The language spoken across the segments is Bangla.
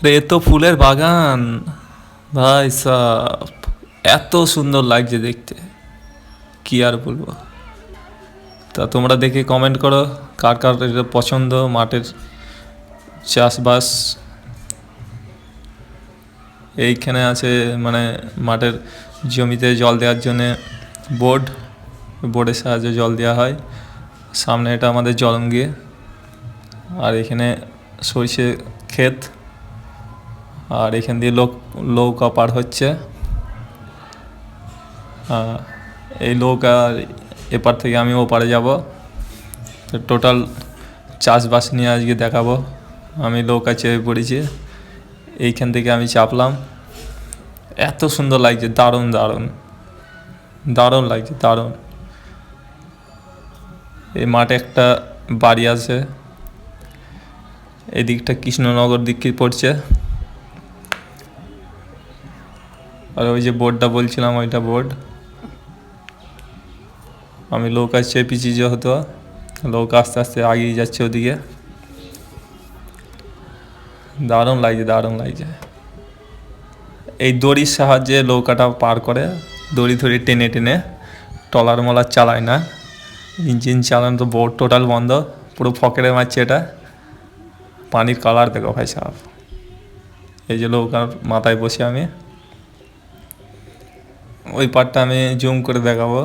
রে এ তো ফুলের বাগান ভাই সাব, এত সুন্দর লাগছে দেখতে, কি আর বলবো। তা তোমরা দেখে কমেন্ট করো কার কার এটা পছন্দ মাঠের চাষবাস। এইখানে আছে মানে মাঠের জমিতে জল দেওয়ার জন্যে বোর্ড, বোর্ডের সাহায্যে জল দেওয়া হয়। সামনে এটা আমাদের জলঙ্গি, আর এখানে সরিষে ক্ষেত, আর এখান দিয়ে নৌকা পার হচ্ছে। এই নৌকা এপার থেকে আমি ওপারে যাব। তো টোটাল চাষবাস নিয়ে আজকে দেখাবো। আমি নৌকা চেপে পড়েছি, এইখান থেকে আমি চাপলাম। এত সুন্দর লাগছে, দারুণ দারুণ দারুণ লাগছে, দারুণ। এই মাঠে একটা বাড়ি আছে, এই দিকটা কৃষ্ণনগর দিক পড়ছে। আর ওই যে বোর্ডটা বলছিলাম ওইটা বোর্ড। আমি নৌকা চেপেছি যেহেতু, নৌকা আস্তে আস্তে এগিয়ে যাচ্ছে ওদিকে। দারুণ লাগছে, দারুণ লাগছে। এই দড়ির সাহায্যে নৌকাটা পার করে, দড়ি ধরে টেনে টেনে। ট্রলার মলার চালায় না, ইঞ্জিন চালানো তো বোর্ড টোটাল বন্ধ, পুরো ফকেটে মারছে এটা। পানির কালার দেখো ভাই সাহেব। এই যে নৌকার মাথায় বসে আমি, ওই পারটা আমি জুম করে দেখাবো।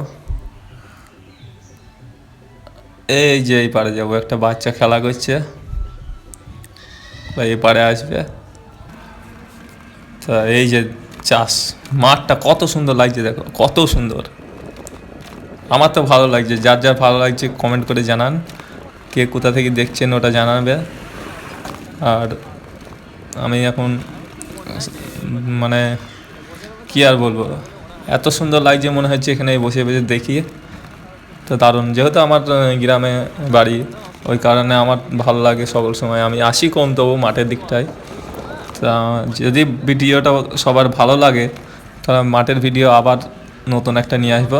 এই যে এই পারে যাবো, একটা বাচ্চা খেলা করছে, বা এই পারে আসবে। তা এই যে চাষ মাঠটা কত সুন্দর লাগছে, দেখো কত সুন্দর। আমার তো ভালো লাগছে, যার যার ভালো লাগছে কমেন্ট করে জানান, কে কোথা থেকে দেখছেন ওটা জানাবে। আর আমি এখন মানে কি আর বলবো, এত সুন্দর লাগছে মনে হচ্ছে এখানে বসে বসে দেখি। তো দারুণ, যেহেতু আমার গ্রামে বাড়ি, ওই কারণে আমার ভালো লাগে সকল সময়। আমি আসি কম, তবু মাঠের দিকটায়। তা যদি ভিডিওটা সবার ভালো লাগে, তাহলে মাঠের ভিডিও আবার নতুন একটা নিয়ে আসবো।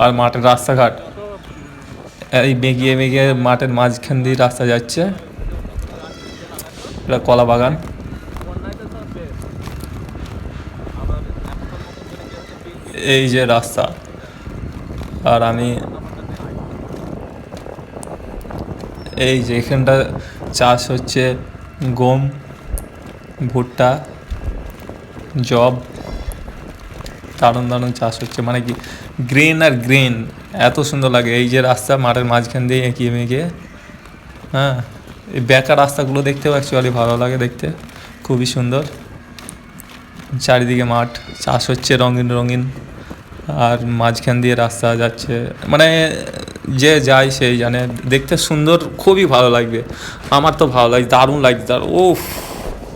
আর মাঠের রাস্তাঘাট, এই বেগিয়ে বেগিয়ে মাঠের মাঝখান দিয়ে রাস্তা যাচ্ছে, এটা কলা বাগান। এই যে রাস্তা, আর আমি এই যে এখানটা চাষ হচ্ছে গম, ভুট্টা, জব। দারুণ দারুণ চাষ হচ্ছে, মানে কি গ্রিন আর গ্রিন, এত সুন্দর লাগে। এই যে রাস্তা মাঠের মাঝখান দিয়ে এঁকিয়ে মেঁকিয়ে, হ্যাঁ, এই বেকার রাস্তাগুলো দেখতেও অ্যাকচুয়ালি ভালো লাগে দেখতে, খুবই সুন্দর। চারিদিকে মাঠ, চাষ হচ্ছে রঙিন রঙিন, আর মাঝখান দিয়ে রাস্তা যাচ্ছে, মানে যে যায় সেই জানে। দেখতে সুন্দর, খুবই ভালো লাগবে। আমার তো ভালো লাগে, দারুণ লাগছে তার। ওফ,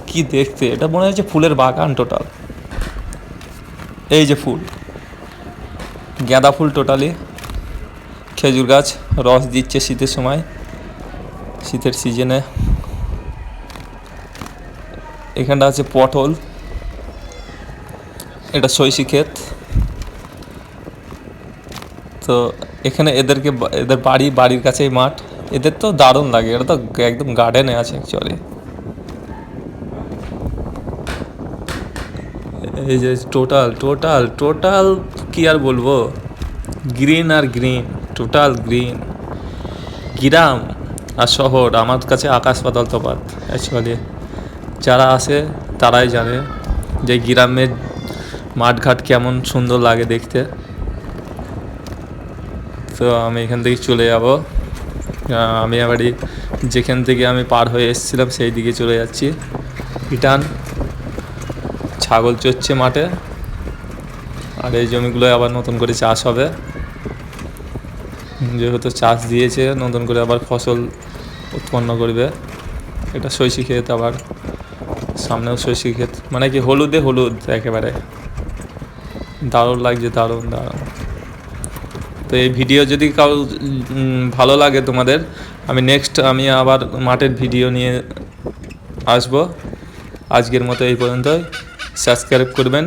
কি দেখতে, এটা মনে হচ্ছে ফুলের বাগান টোটাল। এই যে ফুল, গাঁদা ফুল টোটালি। খেজুর গাছ রস দিচ্ছে শীতের সময়, শীতের সিজনে। এখানটা আছে পটল, এটা সইষি ক্ষেত। তো এখানে এদের বাড়ির কাছেই মাঠ। এদের তো দারুণ লাগে, এটা তো একদম গার্ডেনে আছে অ্যাকচুয়ালি। এই যে টোটাল টোটাল টোটাল কি আর বলবো, গ্রিন আর গ্রিন, টোটাল গ্রিন। গ্রাম আর শহর আমার কাছে আকাশ পাতাল তফাৎ অ্যাকচুয়ালি। যারা আসে তারাই জানে যে গ্রামের মাঠঘাট কেমন সুন্দর লাগে দেখতে। তো আমি এখান থেকে চলে যাব, আমি আবারই যেখান থেকে আমি পার হয়ে এসেছিলাম সেই দিকে চলে যাচ্ছি। রিটার্ন, ছাগল চড়ছে মাঠে, আর এই জমিগুলো আবার নতুন করে চাষ হবে। যেহেতু চাষ দিয়েছে, নতুন করে আবার ফসল উৎপন্ন করবে। এটা সইষি ক্ষেত, আবার সামনেও সইষি ক্ষেত, মানে কি হলুদে হলুদ একেবারে। দারুণ লাগছে, দারুণ দারুণ। তো এই ভিডিও যদি কাউ ভালো লাগে তোমাদের, আমি আবার মাঠের ভিডিও নিয়ে আসবো। আজকের মতো এই পর্যন্তই। সাবস্ক্রাইব করবেন।